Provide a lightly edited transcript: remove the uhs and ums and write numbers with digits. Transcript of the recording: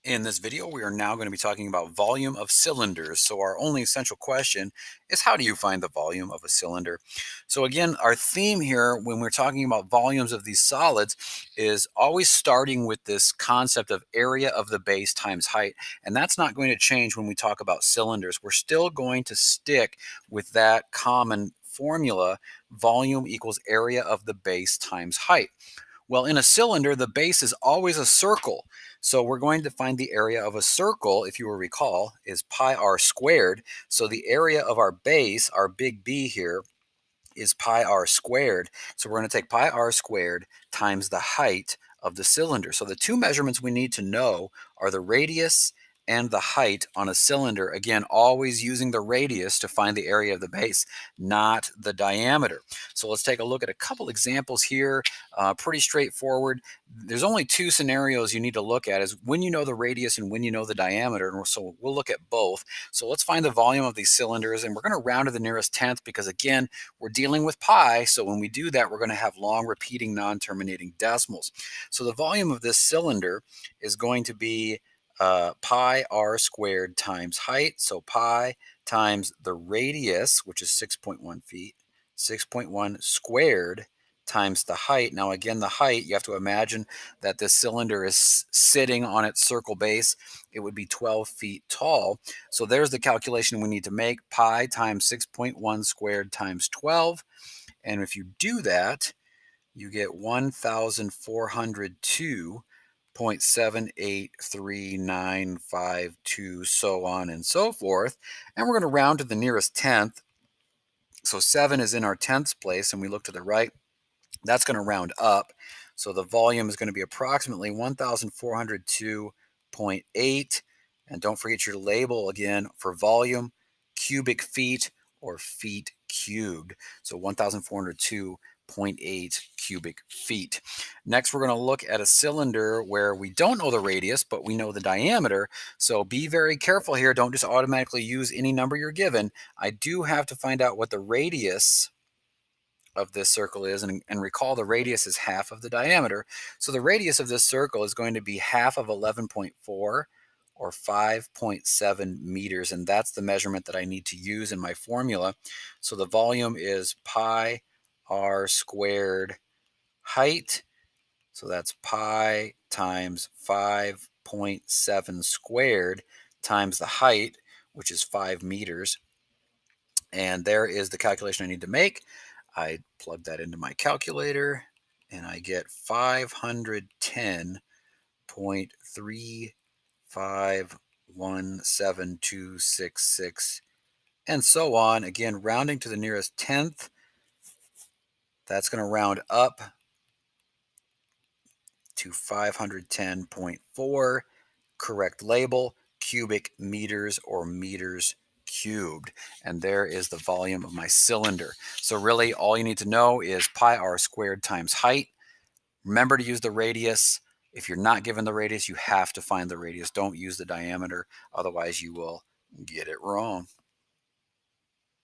In this video, we are now going to be talking about volume of cylinders. So our only essential question is, how do you find the volume of a cylinder? So again, our theme here when we're talking about volumes of these solids is always starting with this concept of area of the base times height. And that's not going to change when we talk about cylinders. We're still going to stick with that common formula: volume equals area of the base times height. Well, in a cylinder, the base is always a circle. So we're going to find the area of a circle, if you will recall, is pi r squared. So the area of our base, our big B here, is pi r squared. So we're going to take pi r squared times the height of the cylinder. So the two measurements we need to know are the radius and the height on a cylinder. Again, always using the radius to find the area of the base, not the diameter. So let's take a look at a couple examples here. Pretty straightforward. There's only two scenarios you need to look at: is when you know the radius and when you know the diameter. And so we'll look at both. So let's find the volume of these cylinders, and we're going to round to the nearest tenth because, again, we're dealing with pi. So when we do that, we're going to have long repeating non-terminating decimals. So the volume of this cylinder is going to be pi r squared times height. So pi times the radius, which is 6.1 feet, 6.1 squared times the height. Now, again, the height, you have to imagine that this cylinder is sitting on its circle base. It would be 12 feet tall. So there's the calculation we need to make: pi times 6.1 squared times 12. And if you do that, you get 1,402.78395, so on and so forth. And we're going to round to the nearest tenth. So 7 is in our tenths place, and we look to the right. That's going to round up. So the volume is going to be approximately 1,402.8. And don't forget your label again for volume: cubic feet or feet cubed. So 1,402.8 cubic feet. Next, we're going to look at a cylinder where we don't know the radius, but we know the diameter. So be very careful here. Don't just automatically use any number you're given. I do have to find out what the radius of this circle is, and recall the radius is half of the diameter. So the radius of this circle is going to be half of 11.4, or 5.7 meters, and that's the measurement that I need to use in my formula. So the volume is pi r squared height. So that's pi times 5.7 squared times the height, which is 5 meters. And there is the calculation I need to make. I plug that into my calculator, and I get 510.351726, and so on. Again, rounding to the nearest tenth. That's going to round up to 510.4. Correct label: cubic meters or meters cubed. And there is the volume of my cylinder. So really all you need to know is pi r squared times height. Remember to use the radius. If you're not given the radius, you have to find the radius. Don't use the diameter, otherwise you will get it wrong.